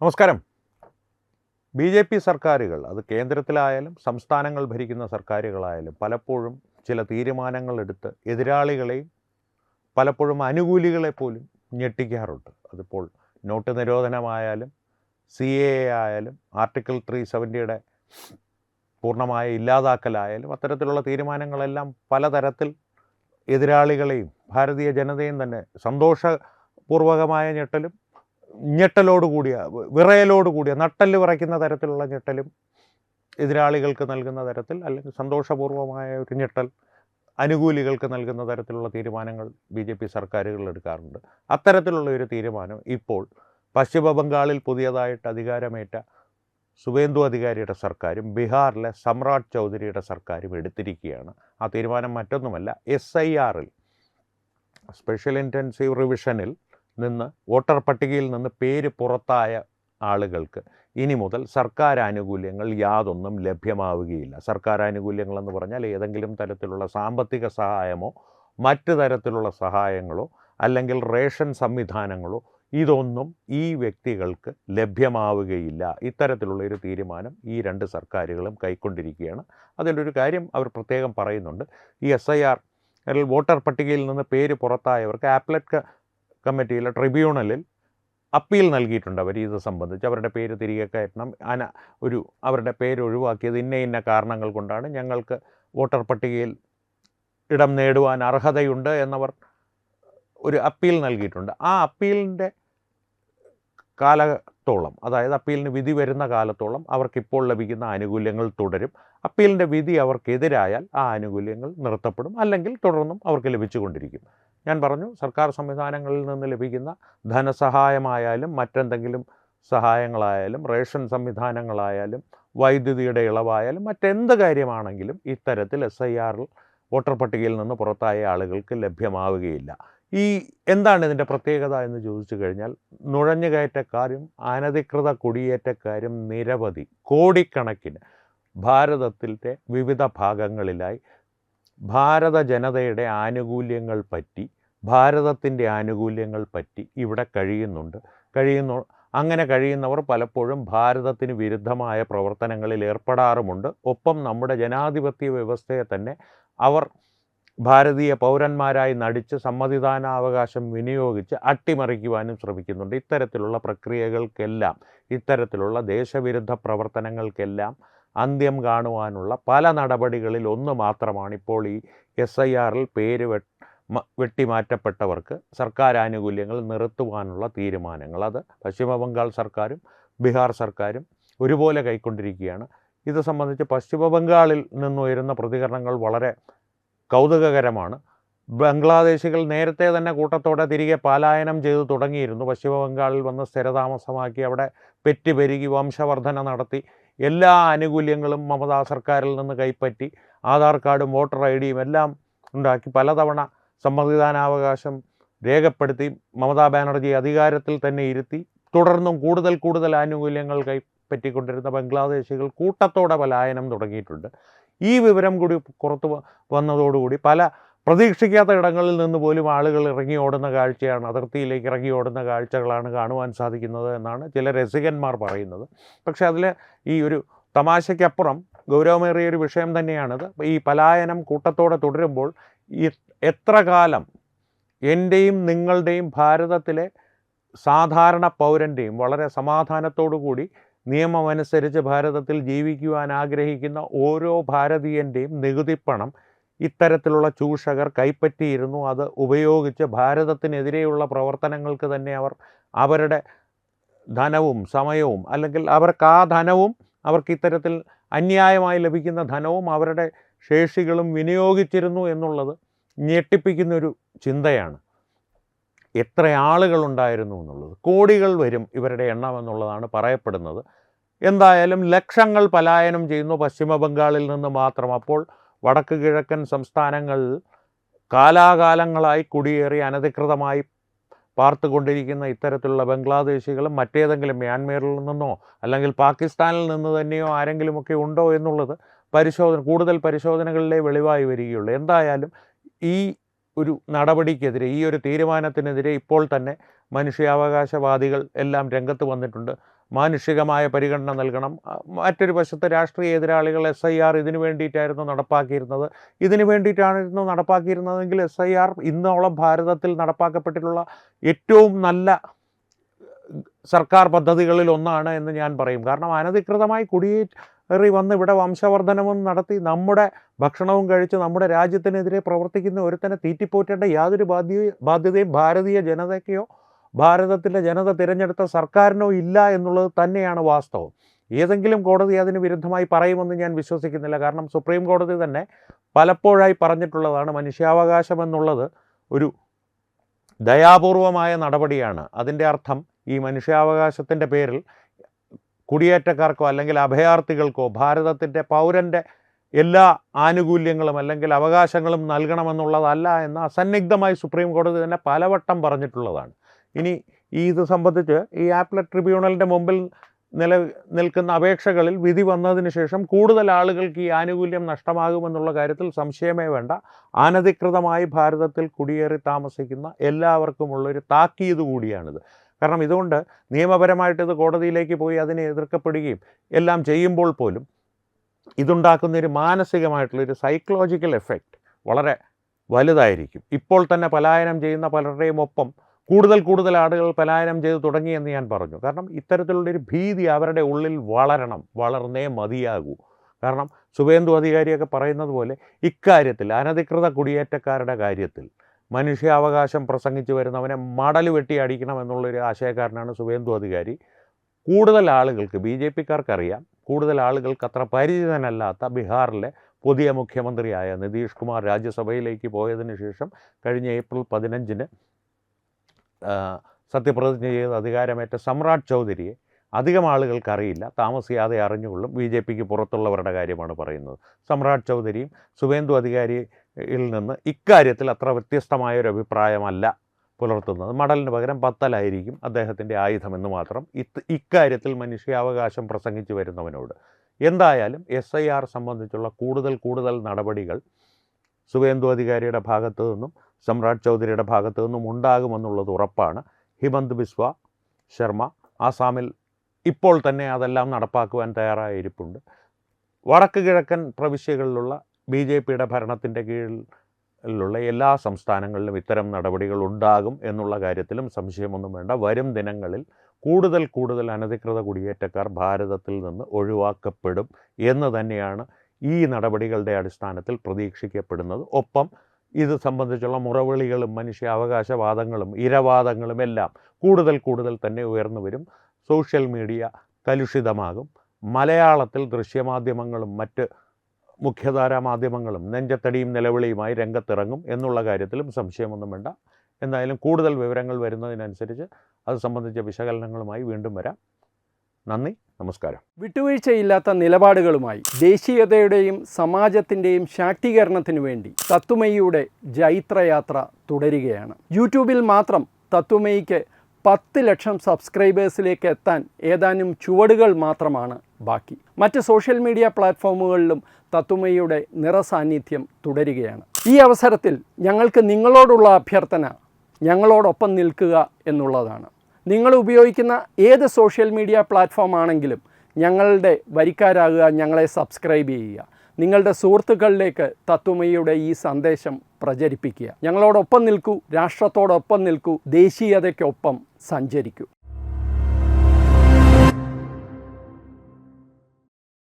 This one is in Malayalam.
നമസ്കാരം. ബി.ജെ.പി. സർക്കാരുകൾ, അത് കേന്ദ്രത്തിലായാലും സംസ്ഥാനങ്ങൾ ഭരിക്കുന്ന സർക്കാരുകളായാലും പലപ്പോഴും ചില തീരുമാനങ്ങളെടുത്ത് എതിരാളികളെയും പലപ്പോഴും അനുകൂലികളെ പോലും ഞെട്ടിക്കാറുണ്ട്. അതിപ്പോൾ നോട്ട് നിരോധനമായാലും CAA ആയാലും ആർട്ടിക്കിൾ 370 പൂർണ്ണമായ ഇല്ലാതാക്കലായാലും അത്തരത്തിലുള്ള തീരുമാനങ്ങളെല്ലാം പലതരത്തിൽ എതിരാളികളെയും ഭാരതീയ ജനതയും തന്നെ സന്തോഷപൂർവകമായ ഞെട്ടലോടുകൂടിയ വിറയലോടുകൂടിയ നട്ടല് വിറയ്ക്കുന്ന തരത്തിലുള്ള ഞെട്ടലും എതിരാളികൾക്ക് നൽകുന്ന തരത്തിൽ, അല്ലെങ്കിൽ സന്തോഷപൂർവമായ ഒരു ഞെട്ടൽ അനുകൂലികൾക്ക് നൽകുന്ന തരത്തിലുള്ള തീരുമാനങ്ങൾ BJP സർക്കാരുകൾ എടുക്കാറുണ്ട്. അത്തരത്തിലുള്ള ഒരു തീരുമാനം ഇപ്പോൾ പശ്ചിമ ബംഗാളിൽ പുതിയതായിട്ട് അധികാരമേറ്റ സുവേന്ദു അധികാരിയുടെ സർക്കാരും ബീഹാറിലെ സമ്രാട്ട് ചൗധരിയുടെ സർക്കാരും എടുത്തിരിക്കുകയാണ്. ആ തീരുമാനം മറ്റൊന്നുമല്ല, SIRൽ സ്പെഷ്യൽ ഇൻറ്റൻസീവ് റിവിഷനിൽ നിന്ന് വോട്ടർ പട്ടികയിൽ നിന്ന് പേര് പുറത്തായ ആളുകൾക്ക് ഇനി മുതൽ സർക്കാർ ആനുകൂല്യങ്ങൾ യാതൊന്നും ലഭ്യമാവുകയില്ല. സർക്കാർ ആനുകൂല്യങ്ങളെന്ന് പറഞ്ഞാൽ ഏതെങ്കിലും തരത്തിലുള്ള സാമ്പത്തിക സഹായമോ മറ്റ് തരത്തിലുള്ള സഹായങ്ങളോ അല്ലെങ്കിൽ റേഷൻ സംവിധാനങ്ങളോ ഇതൊന്നും ഈ വ്യക്തികൾക്ക് ലഭ്യമാവുകയില്ല. ഇത്തരത്തിലുള്ള ഒരു തീരുമാനം ഈ രണ്ട് സർക്കാരുകളും കൈക്കൊണ്ടിരിക്കുകയാണ്. അതിലൊരു കാര്യം അവർ പ്രത്യേകം പറയുന്നുണ്ട്. ഈ SIR വോട്ടർ പട്ടികയിൽ നിന്ന് പേര് പുറത്തായവർക്ക് ആപ്ലറ്റ് കമ്മിറ്റിയിലെ ട്രിബ്യൂണലിൽ അപ്പീൽ നൽകിയിട്ടുണ്ട്. അവർ ഇത് സംബന്ധിച്ച് അവരുടെ പേര് തിരികെ കയറ്റണം, അവരുടെ പേര് ഒഴിവാക്കിയത് ഇന്ന കാരണങ്ങൾ കൊണ്ടാണ്, ഞങ്ങൾക്ക് വോട്ടർ പട്ടികയിൽ ഇടം നേടുവാൻ അർഹതയുണ്ട് എന്നവർ ഒരു അപ്പീൽ നൽകിയിട്ടുണ്ട്. ആ അപ്പീലിൻ്റെ കാലത്തോളം, അതായത് അപ്പീലിന് വിധി വരുന്ന കാലത്തോളം അവർക്കിപ്പോൾ ലഭിക്കുന്ന ആനുകൂല്യങ്ങൾ തുടരും. അപ്പീലിൻ്റെ വിധി അവർക്കെതിരായാൽ ആ ആനുകൂല്യങ്ങൾ നിർത്തപ്പെടും, അല്ലെങ്കിൽ തുടർന്നും അവർക്ക് ലഭിച്ചുകൊണ്ടിരിക്കും. ഞാൻ പറഞ്ഞു, സർക്കാർ സംവിധാനങ്ങളിൽ നിന്ന് ലഭിക്കുന്ന ധനസഹായമായാലും മറ്റെന്തെങ്കിലും സഹായങ്ങളായാലും റേഷൻ സംവിധാനങ്ങളായാലും വൈദ്യുതിയുടെ ഇളവായാലും മറ്റെന്ത് കാര്യമാണെങ്കിലും ഇത്തരത്തിൽ SIRൽ വോട്ടർ പട്ടികയിൽ നിന്ന് പുറത്തായ ആളുകൾക്ക് ലഭ്യമാവുകയില്ല. എന്താണ് ഇതിൻ്റെ പ്രത്യേകത എന്ന് ചോദിച്ചു കഴിഞ്ഞാൽ, നുഴഞ്ഞുകയറ്റക്കാരും അനധികൃത കുടിയേറ്റക്കാരും നിരവധി കോടിക്കണക്കിന് ഭാരതത്തിൻ്റെ വിവിധ ഭാഗങ്ങളിലായി ഭാരത ജനതയുടെ ആനുകൂല്യങ്ങൾ പറ്റി, ഭാരതത്തിൻ്റെ ആനുകൂല്യങ്ങൾ പറ്റി ഇവിടെ അങ്ങനെ കഴിയുന്നവർ പലപ്പോഴും ഭാരതത്തിന് വിരുദ്ധമായ പ്രവർത്തനങ്ങളിൽ ഏർപ്പെടാറുമുണ്ട്. ഒപ്പം നമ്മുടെ ജനാധിപത്യ വ്യവസ്ഥയെ തന്നെ അവർ ഭാരതീയ പൗരന്മാരായി നടിച്ച് സമ്മതിദാനാവകാശം വിനിയോഗിച്ച് അട്ടിമറിക്കുവാനും ശ്രമിക്കുന്നുണ്ട്. ഇത്തരത്തിലുള്ള പ്രക്രിയകൾക്കെല്ലാം, ഇത്തരത്തിലുള്ള ദേശവിരുദ്ധ പ്രവർത്തനങ്ങൾക്കെല്ലാം അന്ത്യം കാണുവാനുള്ള പല നടപടികളിൽ ഒന്ന് മാത്രമാണ് ഇപ്പോൾ ഈ SIRൽ പേര് വെട്ടിമാറ്റപ്പെട്ടവർക്ക് സർക്കാർ ആനുകൂല്യങ്ങൾ നിർത്തുവാനുള്ള തീരുമാനങ്ങൾ. അത് പശ്ചിമ ബംഗാൾ സർക്കാരും ബീഹാർ സർക്കാരും ഒരുപോലെ കൈക്കൊണ്ടിരിക്കുകയാണ്. ഇത് സംബന്ധിച്ച് പശ്ചിമ ബംഗാളിൽ നിന്നുയരുന്ന പ്രതികരണങ്ങൾ വളരെ കൗതുകകരമാണ്. ബംഗ്ലാദേശികൾ നേരത്തെ തന്നെ കൂട്ടത്തോടെ തിരികെ പലായനം ചെയ്തു തുടങ്ങിയിരുന്നു. പശ്ചിമ ബംഗാളിൽ വന്ന് സ്ഥിരതാമസമാക്കി അവിടെ പെറ്റുപെരുകി വംശവർധന നടത്തി എല്ലാ ആനുകൂല്യങ്ങളും മമതാ സർക്കാരിൽ നിന്ന് കൈപ്പറ്റി ആധാർ കാർഡും വോട്ടർ ID എല്ലാം ഉണ്ടാക്കി പലതവണ സമ്മതിദാനാവകാശം രേഖപ്പെടുത്തി മമതാ ബാനർജി അധികാരത്തിൽ തന്നെ ഇരുത്തി തുടർന്നും കൂടുതൽ ആനുകൂല്യങ്ങൾ കൈപ്പറ്റിക്കൊണ്ടിരുന്ന ബംഗ്ലാദേശികൾ കൂട്ടത്തോടെ പലായനം തുടങ്ങിയിട്ടുണ്ട്. ഈ വിവരം കൂടി പുറത്തു വന്നതോടുകൂടി പല പ്രതീക്ഷിക്കാത്ത ഇടങ്ങളിൽ നിന്ന് പോലും ആളുകൾ ഇറങ്ങി ഓടുന്ന കാഴ്ചയാണ്, അതിർത്തിയിലേക്ക് ഇറങ്ങി ഓടുന്ന കാഴ്ചകളാണ് കാണുവാൻ സാധിക്കുന്നത് എന്നാണ് ചില രസികന്മാർ പറയുന്നത്. പക്ഷേ അതിൽ ഈ ഒരു തമാശയ്ക്കപ്പുറം ഗൗരവമേറിയൊരു വിഷയം തന്നെയാണിത്. ഈ പലായനം കൂട്ടത്തോടെ തുടരുമ്പോൾ എത്ര കാലം എൻ്റെയും നിങ്ങളുടെയും ഭാരതത്തിലെ സാധാരണ പൗരൻ്റെയും വളരെ സമാധാനത്തോടു കൂടി നിയമമനുസരിച്ച് ഭാരതത്തിൽ ജീവിക്കുവാൻ ആഗ്രഹിക്കുന്ന ഓരോ ഭാരതീയൻ്റെയും നികുതിപ്പണം ഇത്തരത്തിലുള്ള ചൂഷകർ കൈപ്പറ്റിയിരുന്നു. അത് ഉപയോഗിച്ച് ഭാരതത്തിനെതിരെയുള്ള പ്രവർത്തനങ്ങൾക്ക് തന്നെ അവരുടെ ധനവും സമയവും, അല്ലെങ്കിൽ അവർക്ക് ആ ധനവും, അവർക്ക് ഇത്തരത്തിൽ അന്യായമായി ലഭിക്കുന്ന ധനവും അവരുടെ ശേഷികളും വിനിയോഗിച്ചിരുന്നു എന്നുള്ളത് ഞെട്ടിപ്പിക്കുന്നൊരു ചിന്തയാണ്. എത്ര ആളുകളുണ്ടായിരുന്നു എന്നുള്ളത്, കോടികൾ വരും ഇവരുടെ എണ്ണം എന്നുള്ളതാണ് പറയപ്പെടുന്നത്. എന്തായാലും ലക്ഷങ്ങൾ പലായനം ചെയ്യുന്നു പശ്ചിമ ബംഗാളിൽ നിന്ന് മാത്രം. അപ്പോൾ വടക്ക് കിഴക്കൻ സംസ്ഥാനങ്ങളിൽ കാലാകാലങ്ങളായി കുടിയേറി അനധികൃതമായി പാർത്തുകൊണ്ടിരിക്കുന്ന ഇത്തരത്തിലുള്ള ബംഗ്ലാദേശികളും മറ്റേതെങ്കിലും മ്യാൻമറിൽ നിന്നോ അല്ലെങ്കിൽ പാകിസ്ഥാനിൽ നിന്ന് തന്നെയോ ആരെങ്കിലുമൊക്കെ ഉണ്ടോ എന്നുള്ളത് കൂടുതൽ പരിശോധനകളിലെ വെളിവായി വരികയുള്ളൂ. എന്തായാലും ഈ ഒരു നടപടിക്കെതിരെ, ഈ ഒരു തീരുമാനത്തിനെതിരെ ഇപ്പോൾ തന്നെ മനുഷ്യാവകാശവാദികൾ എല്ലാം രംഗത്ത് വന്നിട്ടുണ്ട്. മാനുഷികമായ പരിഗണന നൽകണം. മറ്റൊരു വശത്ത് രാഷ്ട്രീയ എതിരാളികൾ SIR ഇതിനു വേണ്ടിയിട്ടായിരുന്നു നടപ്പാക്കിയിരുന്നത്. ഇതിനു വേണ്ടിയിട്ടായിരുന്നു നടപ്പാക്കിയിരുന്നതെങ്കിൽ SIR ഇന്നോളം ഭാരതത്തിൽ നടപ്പാക്കപ്പെട്ടിട്ടുള്ള ഏറ്റവും നല്ല സർക്കാർ പദ്ധതികളിൽ ഒന്നാണ് എന്ന് ഞാൻ പറയും. കാരണം അനധികൃതമായി കുടിയേറി വന്ന് ഇവിടെ വംശവർദ്ധനവും നടത്തി നമ്മുടെ ഭക്ഷണവും കഴിച്ച് നമ്മുടെ രാജ്യത്തിനെതിരെ പ്രവർത്തിക്കുന്ന ഒരുത്തനെ തീറ്റിപ്പോറ്റേണ്ട യാതൊരു ബാധ്യതയും ഭാരതീയ ജനതയ്ക്കോ ഭാരതത്തിലെ ജനത തിരഞ്ഞെടുത്ത സർക്കാരിനോ ഇല്ല എന്നുള്ളത് തന്നെയാണ് വാസ്തവം. ഏതെങ്കിലും കോടതി അതിന് വിരുദ്ധമായി പറയുമെന്ന് ഞാൻ വിശ്വസിക്കുന്നില്ല. കാരണം സുപ്രീം കോടതി തന്നെ പലപ്പോഴായി പറഞ്ഞിട്ടുള്ളതാണ് മനുഷ്യാവകാശം എന്നുള്ളത് ഒരു ദയാപൂർവമായ നടപടിയാണ്. അതിൻ്റെ അർത്ഥം ഈ മനുഷ്യാവകാശത്തിൻ്റെ പേരിൽ കുടിയേറ്റക്കാർക്കോ അല്ലെങ്കിൽ അഭയാർത്ഥികൾക്കോ ഭാരതത്തിൻ്റെ പൗരൻ്റെ എല്ലാ ആനുകൂല്യങ്ങളും അല്ലെങ്കിൽ അവകാശങ്ങളും നൽകണമെന്നുള്ളതല്ല എന്ന് അസന്നിഗ്ധമായി സുപ്രീം കോടതി തന്നെ പലവട്ടം പറഞ്ഞിട്ടുള്ളതാണ്. ഇനി ഇത് സംബന്ധിച്ച് ഈ ആപ്പലറ്റ് ട്രിബ്യൂണലിൻ്റെ മുമ്പിൽ നിൽക്കുന്ന അപേക്ഷകളിൽ വിധി വന്നതിന് ശേഷം കൂടുതൽ ആളുകൾക്ക് ഈ ആനുകൂല്യം നഷ്ടമാകുമെന്നുള്ള കാര്യത്തിൽ സംശയമേ വേണ്ട. അനധികൃതമായി ഭാരതത്തിൽ കുടിയേറി താമസിക്കുന്ന എല്ലാവർക്കുമുള്ളൊരു താക്കീത് കൂടിയാണിത്. കാരണം ഇതുകൊണ്ട് നിയമപരമായിട്ട് ഇത് കോടതിയിലേക്ക് പോയി അതിനെ എതിർക്കപ്പെടുകയും എല്ലാം ചെയ്യുമ്പോൾ പോലും ഇതുണ്ടാക്കുന്നൊരു മാനസികമായിട്ടുള്ളൊരു സൈക്കോളജിക്കൽ എഫക്റ്റ് വളരെ വലുതായിരിക്കും. ഇപ്പോൾ തന്നെ പലായനം ചെയ്യുന്ന പലരുടെയും ഒപ്പം കൂടുതൽ ആളുകൾ പലായനം ചെയ്ത് തുടങ്ങിയെന്ന് ഞാൻ പറഞ്ഞു. കാരണം ഇത്തരത്തിലുള്ളൊരു ഭീതി അവരുടെ ഉള്ളിൽ വളർന്നേ മതിയാകൂ. കാരണം സുവേന്ദു അധികാരിയൊക്കെ പറയുന്നത് പോലെ ഇക്കാര്യത്തിൽ അനധികൃത കുടിയേറ്റക്കാരുടെ കാര്യത്തിൽ മനുഷ്യാവകാശം പ്രസംഗിച്ച് വരുന്നവനെ മടൽ വെട്ടി അടിക്കണം എന്നുള്ളൊരു ആശയക്കാരനാണ് സുവേന്ദു അധികാരി. കൂടുതൽ ആളുകൾക്ക് BJPക്കാർക്കറിയാം, കൂടുതൽ ആളുകൾക്ക് അത്ര പരിചിതനല്ലാത്ത ബീഹാറിലെ പുതിയ മുഖ്യമന്ത്രിയായ നിതീഷ് കുമാർ രാജ്യസഭയിലേക്ക് പോയതിനു ശേഷം കഴിഞ്ഞ ഏപ്രിൽ 15-ന് സത്യപ്രതിജ്ഞ ചെയ്ത് അധികാരമേറ്റ സമ്രാട്ട് ചൗധരിയെ അധികം ആളുകൾക്കറിയില്ല, താമസിയാതെ അറിഞ്ഞുകൊള്ളും. BJPക്ക് പുറത്തുള്ളവരുടെ കാര്യമാണ് പറയുന്നത്. സമ്രാട്ട് ചൗധരിയും സുവേന്ദു അധികാരിയിൽ നിന്ന് ഇക്കാര്യത്തിൽ അത്ര വ്യത്യസ്തമായൊരു അഭിപ്രായമല്ല പുലർത്തുന്നത്. മടലിന് പകരം പത്തലായിരിക്കും അദ്ദേഹത്തിൻ്റെ ആയുധമെന്ന് മാത്രം ഇക്കാര്യത്തിൽ മനുഷ്യാവകാശം പ്രസംഗിച്ചു വരുന്നവനോട്. എന്തായാലും SIR സംബന്ധിച്ചുള്ള കൂടുതൽ നടപടികൾ സുവേന്ദു അധികാരിയുടെ ഭാഗത്തു നിന്നും സമ്രാട്ട് ചൗധരിയുടെ ഭാഗത്തു നിന്നും ഉണ്ടാകുമെന്നുള്ളത് ഉറപ്പാണ്. ഹിമന്ത് ബിസ്വ ശർമ്മ ആസാമിൽ ഇപ്പോൾ തന്നെ അതെല്ലാം നടപ്പാക്കുവാൻ തയ്യാറായിരിപ്പുണ്ട്. വടക്ക് കിഴക്കൻ പ്രവിശ്യകളിലുള്ള BJPയുടെ ഭരണത്തിൻ്റെ കീഴിലുള്ള എല്ലാ സംസ്ഥാനങ്ങളിലും ഇത്തരം നടപടികൾ ഉണ്ടാകും എന്നുള്ള കാര്യത്തിലും സംശയമൊന്നും വേണ്ട. വരും ദിനങ്ങളിൽ കൂടുതൽ അനധികൃത കുടിയേറ്റക്കാർ ഭാരതത്തിൽ നിന്ന് ഒഴിവാക്കപ്പെടും എന്ന് തന്നെയാണ് ഈ നടപടികളുടെ അടിസ്ഥാനത്തിൽ പ്രതീക്ഷിക്കപ്പെടുന്നത്. ഒപ്പം ഇത് സംബന്ധിച്ചുള്ള മുറവിളികളും മനുഷ്യാവകാശവാദങ്ങളും ഇരവാദങ്ങളും എല്ലാം കൂടുതൽ തന്നെ ഉയർന്നു വരും. സോഷ്യൽ മീഡിയ കലുഷിതമാകും. മലയാളത്തിൽ ദൃശ്യമാധ്യമങ്ങളും മറ്റ് മുഖ്യധാരാ മാധ്യമങ്ങളും നെഞ്ചത്തടിയും നിലവിളിയുമായി രംഗത്തിറങ്ങും എന്നുള്ള കാര്യത്തിലും സംശയമൊന്നും വേണ്ട. എന്തായാലും കൂടുതൽ വിവരങ്ങൾ വരുന്നതിനനുസരിച്ച് അത് സംബന്ധിച്ച വിശകലനങ്ങളുമായി വീണ്ടും വരാം. നന്ദി, നമസ്കാരം. വിട്ടുവീഴ്ചയില്ലാത്ത നിലപാടുകളുമായി ദേശീയതയുടെയും സമാജത്തിൻ്റെയും ശാക്തീകരണത്തിനു വേണ്ടി തത്വമയിയുടെ ജൈത്രയാത്ര തുടരുകയാണ്. യൂട്യൂബിൽ മാത്രം തത്വമയിക്ക് 10 ലക്ഷം സബ്സ്ക്രൈബേഴ്സിലേക്ക് എത്താൻ ഏതാനും ചുവടുകൾ മാത്രമാണ് ബാക്കി. മറ്റ് സോഷ്യൽ മീഡിയ പ്ലാറ്റ്ഫോമുകളിലും തത്വമയിയുടെ നിറസാന്നിധ്യം തുടരുകയാണ്. ഈ അവസരത്തിൽ ഞങ്ങൾക്ക് നിങ്ങളോടുള്ള അഭ്യർത്ഥന ഞങ്ങളോടൊപ്പം നിൽക്കുക എന്നുള്ളതാണ്. നിങ്ങൾ ഉപയോഗിക്കുന്ന ഏത് സോഷ്യൽ മീഡിയ പ്ലാറ്റ്ഫോം ആണെങ്കിലും ഞങ്ങളുടെ വരിക്കാരാകുക, ഞങ്ങളെ സബ്സ്ക്രൈബ് ചെയ്യുക, നിങ്ങളുടെ സുഹൃത്തുക്കളിലേക്ക് തത്വമയിയുടെ ഈ സന്ദേശം പ്രചരിപ്പിക്കുക. ഞങ്ങളോടൊപ്പം നിൽക്കൂ, രാഷ്ട്രത്തോടൊപ്പം നിൽക്കൂ, ദേശീയതയ്ക്കൊപ്പം സഞ്ചരിക്കൂ.